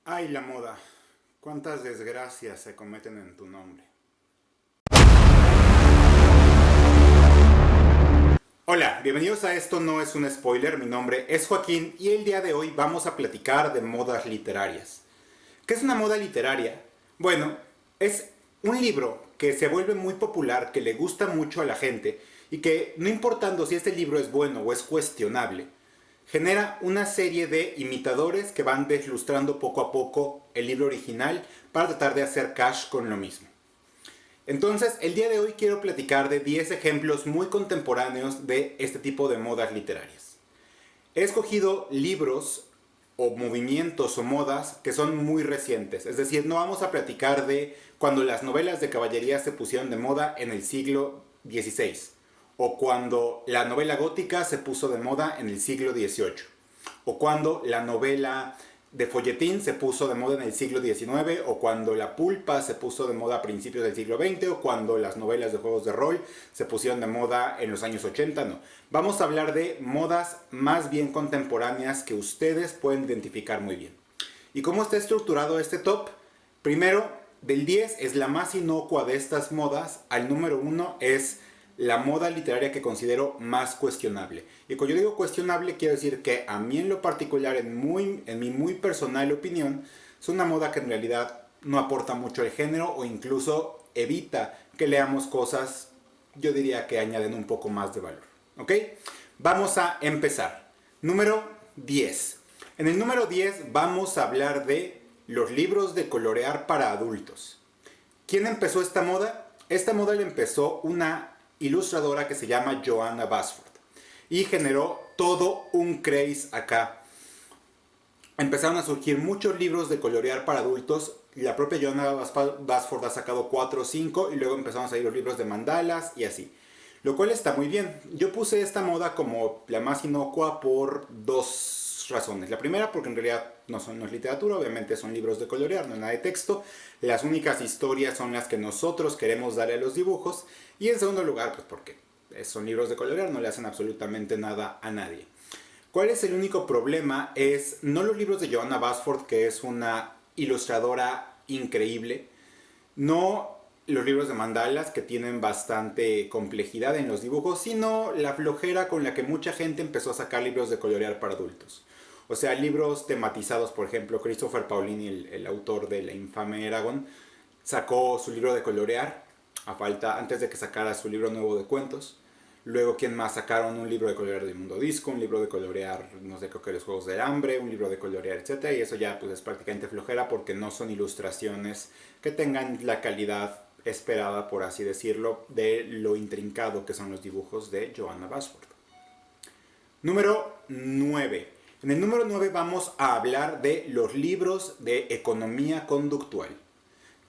Ay, la moda. Cuántas desgracias se cometen en tu nombre. Hola, bienvenidos a Esto No Es un Spoiler. Mi nombre es Joaquín y el día de hoy vamos a platicar de modas literarias. ¿Qué es una moda literaria? Bueno, es un libro que se vuelve muy popular, que le gusta mucho a la gente y que, no importando si este libro es bueno o es cuestionable, genera una serie de imitadores que van deslustrando poco a poco el libro original para tratar de hacer cash con lo mismo. Entonces, el día de hoy quiero platicar de 10 ejemplos muy contemporáneos de este tipo de modas literarias. He escogido libros o movimientos o modas que son muy recientes, es decir, no vamos a platicar de cuando las novelas de caballería se pusieron de moda en el siglo XVI, o cuando la novela gótica se puso de moda en el siglo XVIII, o cuando la novela de folletín se puso de moda en el siglo XIX, o cuando la pulpa se puso de moda a principios del siglo XX, o cuando las novelas de juegos de rol se pusieron de moda en los años 80, no. Vamos a hablar de modas más bien contemporáneas que ustedes pueden identificar muy bien. ¿Y cómo está estructurado este top? Primero, del 10 es la más inocua de estas modas, al número 1 es la moda literaria que considero más cuestionable. Y cuando yo digo cuestionable, quiero decir que a mí en lo particular, en mi muy personal opinión, es una moda que en realidad no aporta mucho al género o incluso evita que leamos cosas, yo diría que añaden un poco más de valor. ¿Ok? Vamos a empezar. Número 10. En el número 10 vamos a hablar de los libros de colorear para adultos. ¿Quién empezó esta moda? Esta moda la empezó una ilustradora que se llama Johanna Basford y generó todo un craze acá. Empezaron a surgir muchos libros de colorear para adultos. La propia Johanna Basford ha sacado 4 o 5 y luego empezaron a salir los libros de mandalas y así, lo cual está muy bien. Yo puse esta moda como la más inocua por dos razones. La primera, porque en realidad no es literatura, obviamente son libros de colorear, no es nada de texto. Las únicas historias son las que nosotros queremos darle a los dibujos. Y en segundo lugar, pues porque son libros de colorear, no le hacen absolutamente nada a nadie. ¿Cuál es el único problema? Es no los libros de Johanna Basford, que es una ilustradora increíble, no los libros de mandalas, que tienen bastante complejidad en los dibujos, sino la flojera con la que mucha gente empezó a sacar libros de colorear para adultos. O sea, libros tematizados, por ejemplo, Christopher Paolini, el autor de La infame Eragon, sacó su libro de colorear antes de que sacara su libro nuevo de cuentos. Luego, ¿quién más? Sacaron un libro de colorear de Mundo Disco, un libro de colorear, no sé, creo que los Juegos del Hambre, un libro de colorear, etc. Y eso ya pues es prácticamente flojera porque no son ilustraciones que tengan la calidad esperada, por así decirlo, de lo intrincado que son los dibujos de Johanna Basford. Número 9. En el número 9 vamos a hablar de los libros de economía conductual.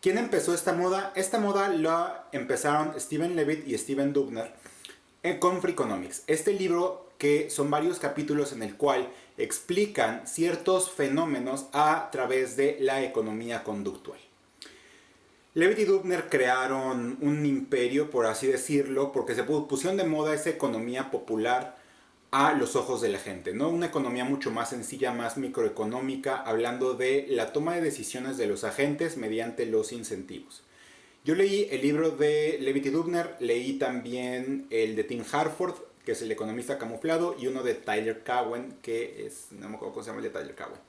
¿Quién empezó esta moda? Esta moda la empezaron Steven Levitt y Steven Dubner con Freakonomics. Este libro, que son varios capítulos en el cual explican ciertos fenómenos a través de la economía conductual. Levitt y Dubner crearon un imperio, por así decirlo, porque se pusieron de moda esa economía popular a los ojos de la gente, ¿no? Una economía mucho más sencilla, más microeconómica, hablando de la toma de decisiones de los agentes mediante los incentivos. Yo leí el libro de Levitt y Dubner, leí también el de Tim Harford, que es el economista camuflado, y uno de Tyler Cowen, que es, no me acuerdo cómo se llama el de Tyler Cowen.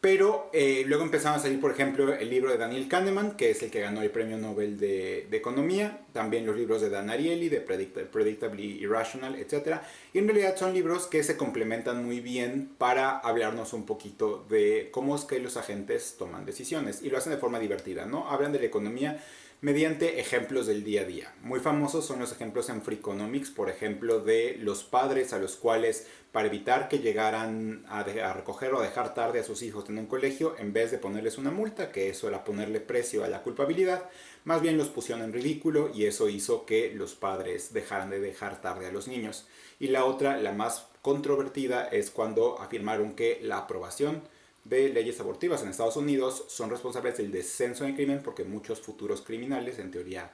Pero luego empezaron a salir, por ejemplo, el libro de Daniel Kahneman, que es el que ganó el premio Nobel de Economía. También los libros de Dan Ariely, de Predictably Irrational, etc. Y en realidad son libros que se complementan muy bien para hablarnos un poquito de cómo es que los agentes toman decisiones. Y lo hacen de forma divertida, ¿no? Hablan de la economía mediante ejemplos del día a día. Muy famosos son los ejemplos en Freakonomics, por ejemplo, de los padres a los cuales, para evitar que llegaran a recoger o a dejar tarde a sus hijos en un colegio, en vez de ponerles una multa, que eso era ponerle precio a la culpabilidad, más bien los pusieron en ridículo y eso hizo que los padres dejaran de dejar tarde a los niños. Y la otra, la más controvertida, es cuando afirmaron que la aprobación de leyes abortivas en Estados Unidos son responsables del descenso en el crimen porque muchos futuros criminales en teoría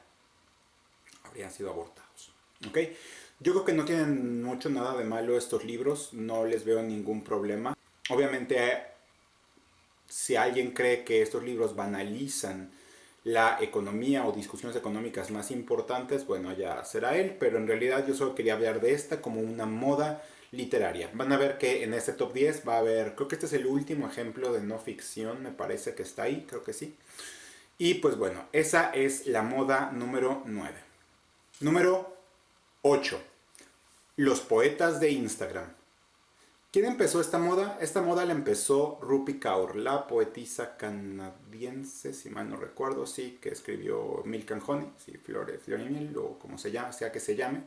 habrían sido abortados. ¿Ok? Yo creo que no tienen mucho nada de malo estos libros, no les veo ningún problema. Obviamente Si alguien cree que estos libros banalizan la economía o discusiones económicas más importantes, bueno, ya será él, pero en realidad yo solo quería hablar de esta como una moda literaria. Van a ver que en este top 10 va a haber, creo que este es el último ejemplo de no ficción, me parece que está ahí, creo que sí. Y pues bueno, esa es la moda número 9. Número 8. Los poetas de Instagram. ¿Quién empezó esta moda? Esta moda la empezó Rupi Kaur, la poetisa canadiense, si mal no recuerdo, sí, que escribió Milk and Honey, sí, Flores, Flor y Miel, o como se llama, sea que se llame.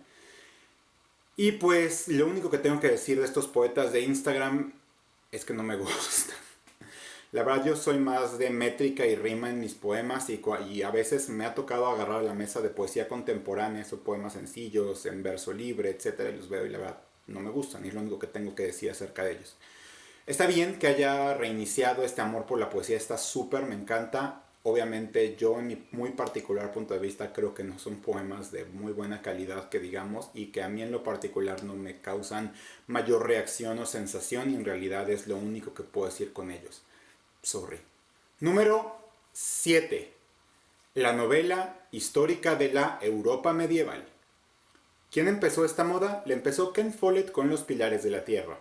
Y pues lo único que tengo que decir de estos poetas de Instagram es que no me gustan. La verdad yo soy más de métrica y rima en mis poemas y a veces me ha tocado agarrar la mesa de poesía contemporánea, esos poemas sencillos, en verso libre, etcétera, y los veo y la verdad no me gustan y es lo único que tengo que decir acerca de ellos. Está bien que haya reiniciado este amor por la poesía, está súper, me encanta. Obviamente yo en mi muy particular punto de vista creo que no son poemas de muy buena calidad que digamos y que a mí en lo particular no me causan mayor reacción o sensación y en realidad es lo único que puedo decir con ellos. Sorry. Número 7. La novela histórica de la Europa medieval. ¿Quién empezó esta moda? Le empezó Ken Follett con Los Pilares de la Tierra.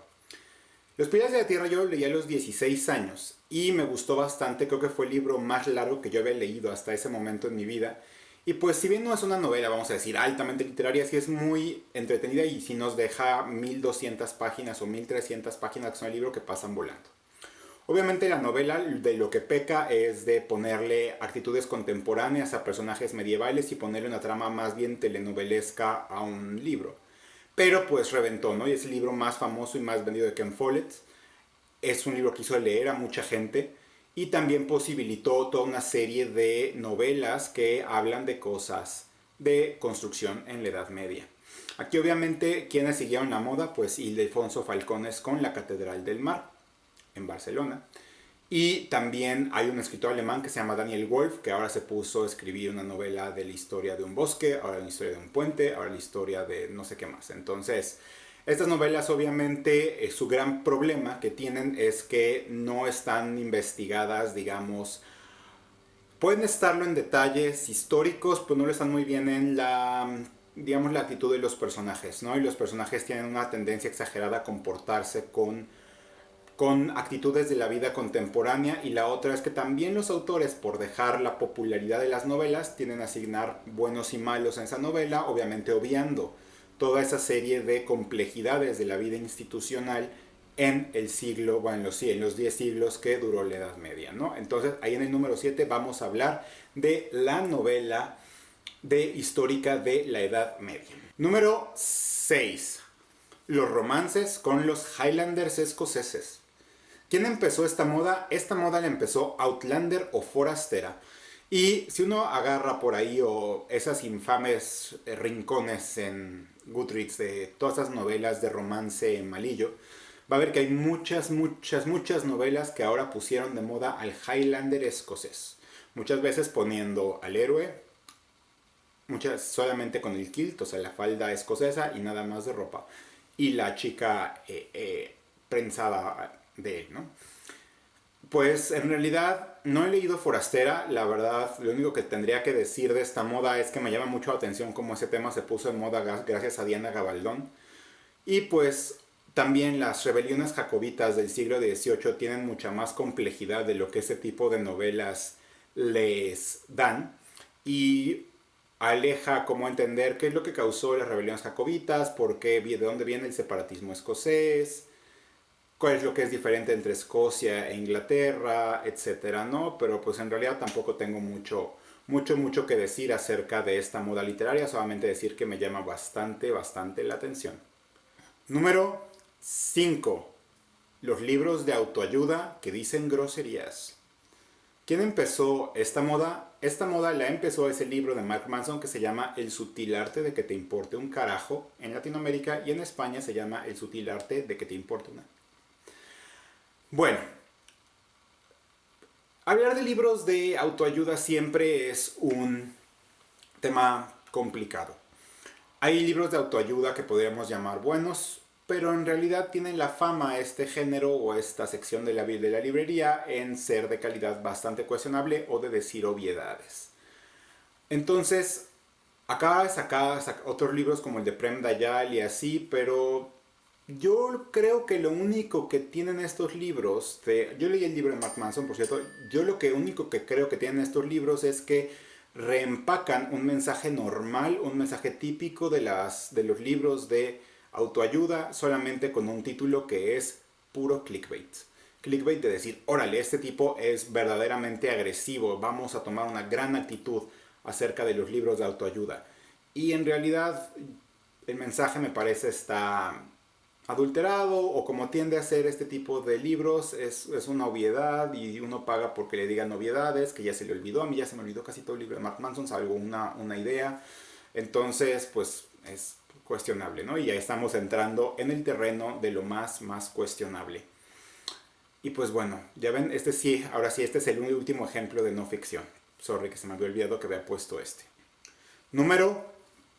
Los Pilares de la Tierra yo lo leí a los 16 años y me gustó bastante, creo que fue el libro más largo que yo había leído hasta ese momento en mi vida. Y pues si bien no es una novela, vamos a decir, altamente literaria, sí es muy entretenida y sí nos deja 1200 páginas o 1300 páginas, que son el libro que pasan volando. Obviamente la novela de lo que peca es de ponerle actitudes contemporáneas a personajes medievales y ponerle una trama más bien telenovelesca a un libro. Pero pues reventó, ¿no? Y es el libro más famoso y más vendido de Ken Follett. Es un libro que hizo leer a mucha gente y también posibilitó toda una serie de novelas que hablan de cosas de construcción en la Edad Media. Aquí obviamente quienes siguieron la moda, pues Ildefonso Falcones con La Catedral del Mar en Barcelona. Y también hay un escritor alemán que se llama Daniel Wolf, que ahora se puso a escribir una novela de la historia de un bosque, ahora la historia de un puente, ahora la historia de no sé qué más. Entonces, estas novelas obviamente su gran problema que tienen es que no están investigadas, digamos, pueden estarlo en detalles históricos, pero no lo están muy bien en la, digamos, la actitud de los personajes, ¿no? Y los personajes tienen una tendencia exagerada a comportarse con actitudes de la vida contemporánea y la otra es que también los autores, por dejar la popularidad de las novelas, tienden a asignar buenos y malos en esa novela, obviamente obviando toda esa serie de complejidades de la vida institucional en el siglo, bueno, en los 10 siglos que duró la Edad Media, ¿no? Entonces, ahí en el número 7 vamos a hablar de la novela de histórica de la Edad Media. Número 6. Los romances con los Highlanders escoceses. ¿Quién empezó esta moda? Esta moda la empezó Outlander o Forastera. Y si uno agarra por ahí o esas infames rincones en Goodreads de todas esas novelas de romance malillo, va a ver que hay muchas novelas que ahora pusieron de moda al Highlander escocés. Muchas veces poniendo al héroe, muchas solamente con el kilt, o sea, la falda escocesa y nada más de ropa. Y la chica prensada de él, ¿no? Pues en realidad no he leído Forastera, la verdad lo único que tendría que decir de esta moda es que me llama mucho la atención cómo ese tema se puso en moda gracias a Diana Gabaldón. Y pues también las rebeliones jacobitas del siglo XVIII tienen mucha más complejidad de lo que ese tipo de novelas les dan y aleja cómo entender qué es lo que causó las rebeliones jacobitas, por qué, de dónde viene el separatismo escocés, cuál es lo que es diferente entre Escocia e Inglaterra, etcétera, ¿no? Pero pues en realidad tampoco tengo mucho que decir acerca de esta moda literaria, solamente decir que me llama bastante la atención. Número 5. Los libros de autoayuda que dicen groserías. ¿Quién empezó esta moda? Esta moda la empezó ese libro de Mark Manson que se llama El sutil arte de que te importe un carajo en Latinoamérica y en España se llama El sutil arte de que te importe una. Bueno, hablar de libros de autoayuda siempre es un tema complicado. Hay libros de autoayuda que podríamos llamar buenos pero en realidad tienen la fama este género o esta sección de la librería en ser de calidad bastante cuestionable o de decir obviedades. Entonces, acaba de sacar otros libros como el de Prem Dayal y así, pero yo creo que lo único que tienen estos libros, yo leí el libro de Mark Manson, por cierto, yo lo que único que creo que tienen estos libros es que reempacan un mensaje normal, un mensaje típico de los libros de autoayuda, solamente con un título que es puro clickbait. Clickbait de decir, órale, este tipo es verdaderamente agresivo, vamos a tomar una gran actitud acerca de los libros de autoayuda. Y en realidad el mensaje me parece está adulterado, o como tiende a ser este tipo de libros, es una obviedad y uno paga porque le digan obviedades, que ya se le olvidó. A mí ya se me olvidó casi todo el libro de Mark Manson, salvo una idea. Entonces, pues es cuestionable, ¿no? Y ya estamos entrando en el terreno de lo más cuestionable. Y pues bueno, ya ven, este sí, ahora sí, este es el último ejemplo de no ficción. Sorry que se me había olvidado que había puesto este. Número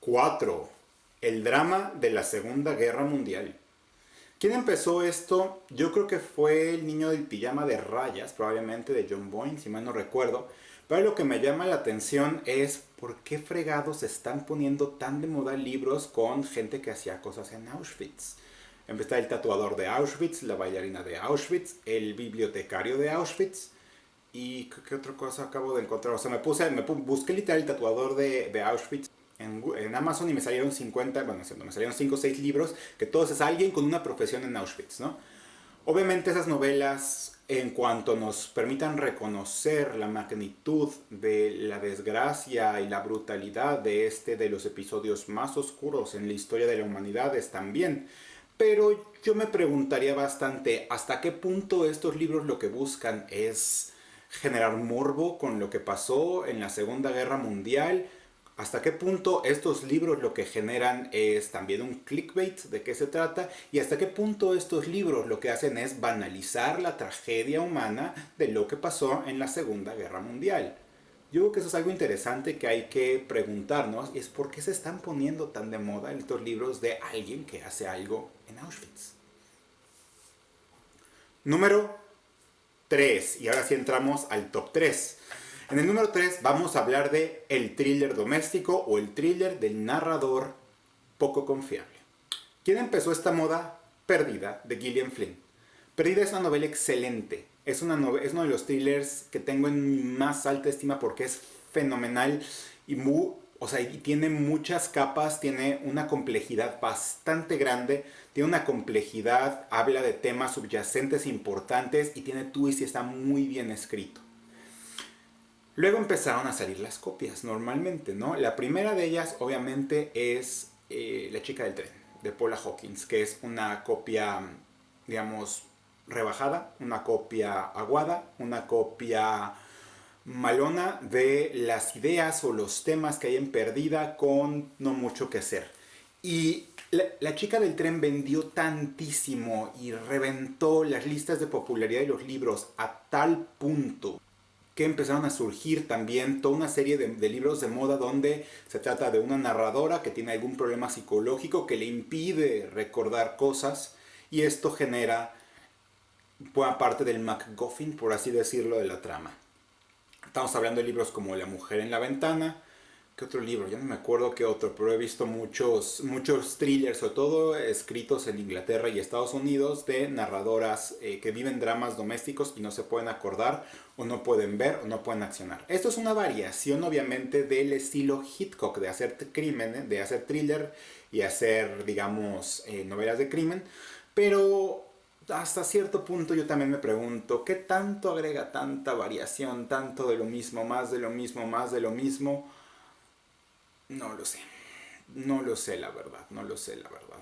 4. El drama de la Segunda Guerra Mundial. ¿Quién empezó esto? Yo creo que fue el niño del pijama de rayas, probablemente de John Boyne, si mal no recuerdo. Pero lo que me llama la atención es por qué fregados se están poniendo tan de moda libros con gente que hacía cosas en Auschwitz. Empezó el tatuador de Auschwitz, la bailarina de Auschwitz, el bibliotecario de Auschwitz. ¿Y qué otra cosa acabo de encontrar? O sea, busqué literal el tatuador de Auschwitz en Amazon y me salieron 50, bueno, no, me salieron 5 o 6 libros que todos es alguien con una profesión en Auschwitz, ¿no? Obviamente esas novelas, en cuanto nos permitan reconocer la magnitud de la desgracia y la brutalidad de los episodios más oscuros en la historia de la humanidad, están bien. Pero yo me preguntaría bastante, ¿hasta qué punto estos libros lo que buscan es generar morbo con lo que pasó en la Segunda Guerra Mundial? ¿Hasta qué punto estos libros lo que generan es también un clickbait? ¿De qué se trata? ¿Y hasta qué punto estos libros lo que hacen es banalizar la tragedia humana de lo que pasó en la Segunda Guerra Mundial? Yo creo que eso es algo interesante que hay que preguntarnos, y es por qué se están poniendo tan de moda estos libros de alguien que hace algo en Auschwitz. Número 3, y ahora sí entramos al top 3. En el número 3 vamos a hablar de el thriller doméstico o el thriller del narrador poco confiable. ¿Quién empezó esta moda? Perdida, de Gillian Flynn. Perdida es una novela excelente. Es uno de los thrillers que tengo en mi más alta estima porque es fenomenal y y tiene muchas capas, tiene una complejidad bastante grande, tiene una complejidad, habla de temas subyacentes importantes y tiene twist y está muy bien escrito. Luego empezaron a salir las copias, normalmente, ¿no? La primera de ellas, obviamente, es La chica del tren, de Paula Hawkins, que es una copia, digamos, rebajada, una copia aguada, una copia malona de las ideas o los temas que hay en Perdida con no mucho que hacer. Y la chica del tren vendió tantísimo y reventó las listas de popularidad de los libros a tal punto que empezaron a surgir también toda una serie de libros de moda donde se trata de una narradora que tiene algún problema psicológico que le impide recordar cosas, y esto genera buena parte del MacGuffin, por así decirlo, de la trama. Estamos hablando de libros como La mujer en la ventana. ¿Qué otro libro? Ya no me acuerdo qué otro, pero he visto muchos thrillers, sobre todo escritos en Inglaterra y Estados Unidos, de narradoras que viven dramas domésticos y no se pueden acordar, o no pueden ver, o no pueden accionar. Esto es una variación, obviamente, del estilo Hitchcock, de hacer crimen, de hacer thriller y hacer, digamos, novelas de crimen, pero hasta cierto punto yo también me pregunto, ¿qué tanto agrega tanta variación, tanto de lo mismo, más de lo mismo, más de lo mismo? No lo sé. No lo sé, la verdad. No lo sé, la verdad.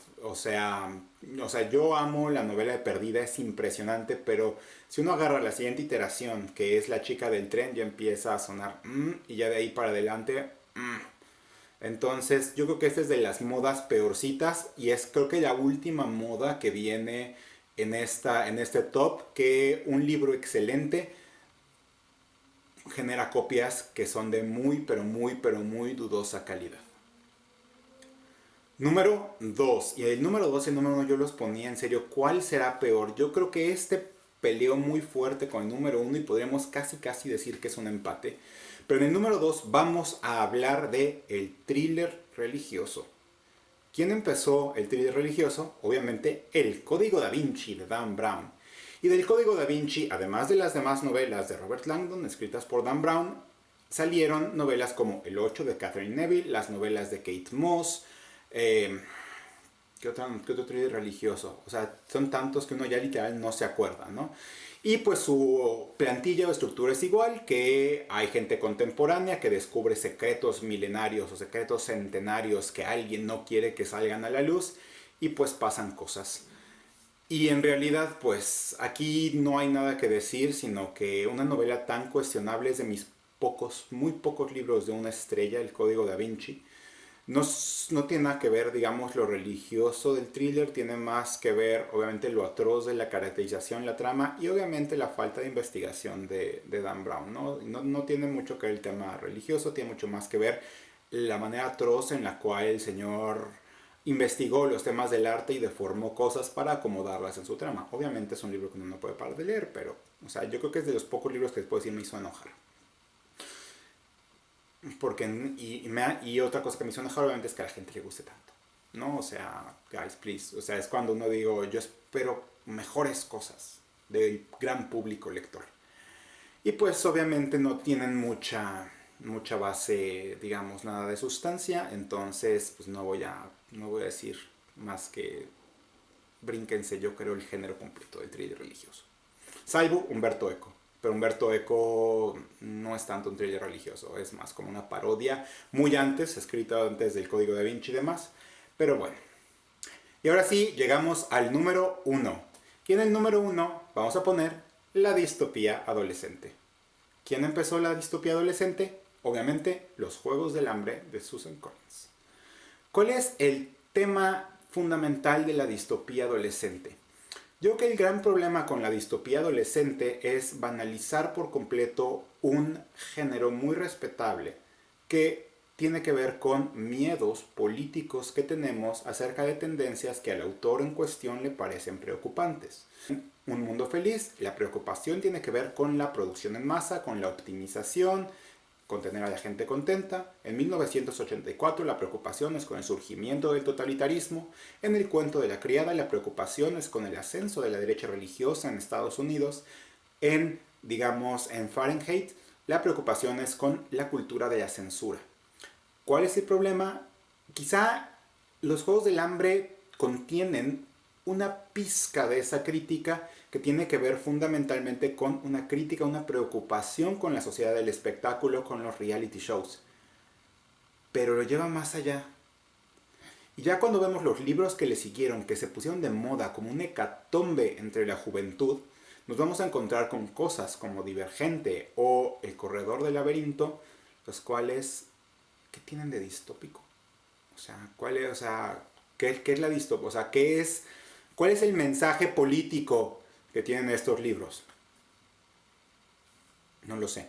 Yo amo la novela de Perdida, es impresionante, pero si uno agarra la siguiente iteración, que es La chica del tren, ya empieza a sonar y ya de ahí para adelante. Entonces, yo creo que esta es de las modas peorcitas y es creo que la última moda que viene en este top, que un libro excelente genera copias que son de muy, pero muy, pero muy dudosa calidad. Número 2. Y el número 2 y el número 1 yo los ponía en serio. ¿Cuál será peor? Yo creo que este peleó muy fuerte con el número 1 y podríamos casi decir que es un empate. Pero en el número 2 vamos a hablar de el thriller religioso. ¿Quién empezó el thriller religioso? Obviamente El Código Da Vinci de Dan Brown. Y del Código Da Vinci, además de las demás novelas de Robert Langdon escritas por Dan Brown, salieron novelas como El 8 de Catherine Neville, las novelas de Kate Moss, ¿qué otro thriller religioso? O sea, son tantos que uno ya literal no se acuerda, ¿no? Y pues su plantilla o estructura es igual, que hay gente contemporánea que descubre secretos milenarios o secretos centenarios que alguien no quiere que salgan a la luz y pues pasan cosas. Y en realidad pues aquí no hay nada que decir, sino que una novela tan cuestionable es de mis muy pocos libros de una estrella, El Código Da Vinci. No, no tiene nada que ver, digamos, lo religioso del thriller, tiene más que ver, obviamente, lo atroz de la caracterización, la trama y obviamente la falta de investigación de Dan Brown, ¿no? No tiene mucho que ver el tema religioso, tiene mucho más que ver la manera atroz en la cual el señor investigó los temas del arte y deformó cosas para acomodarlas en su trama. Obviamente es un libro que uno no puede parar de leer, pero, o sea, yo creo que es de los pocos libros que después sí me hizo enojar. Porque, y otra cosa que me hizo enojar obviamente es que a la gente le guste tanto, ¿no? O sea, guys, please. O sea, es cuando uno digo, yo espero mejores cosas del gran público lector. Y pues obviamente no tienen mucha base, digamos, nada de sustancia. Entonces, pues no voy a decir más que brínquense, yo creo, el género completo de thriller religioso. Salvo Humberto Eco. Pero Humberto Eco no es tanto un thriller religioso, es más como una parodia, muy antes, escrita antes del Código Da Vinci y demás. Pero bueno. Y ahora sí, llegamos al número 1. Y en el número 1 vamos a poner la distopía adolescente. ¿Quién empezó la distopía adolescente? Obviamente, Los Juegos del Hambre de Susan Collins. ¿Cuál es el tema fundamental de la distopía adolescente? Yo creo que el gran problema con la distopía adolescente es banalizar por completo un género muy respetable que tiene que ver con miedos políticos que tenemos acerca de tendencias que al autor en cuestión le parecen preocupantes. Un mundo feliz, la preocupación tiene que ver con la producción en masa, con la optimización, con tener a la gente contenta. En 1984 la preocupación es con el surgimiento del totalitarismo. En El cuento de la criada la preocupación es con el ascenso de la derecha religiosa en Estados Unidos. En Fahrenheit la preocupación es con la cultura de la censura. ¿Cuál es el problema? Quizá los Juegos del Hambre contienen una pizca de esa crítica que tiene que ver fundamentalmente con una crítica, una preocupación con la sociedad del espectáculo, con los reality shows. Pero lo lleva más allá. Y ya cuando vemos los libros que le siguieron, que se pusieron de moda como un hecatombe entre la juventud, nos vamos a encontrar con cosas como Divergente o El Corredor del Laberinto, los cuales, ¿qué tienen de distópico? O sea, ¿qué es la distopía? O sea, ¿cuál es el mensaje político que tienen estos libros? No lo sé.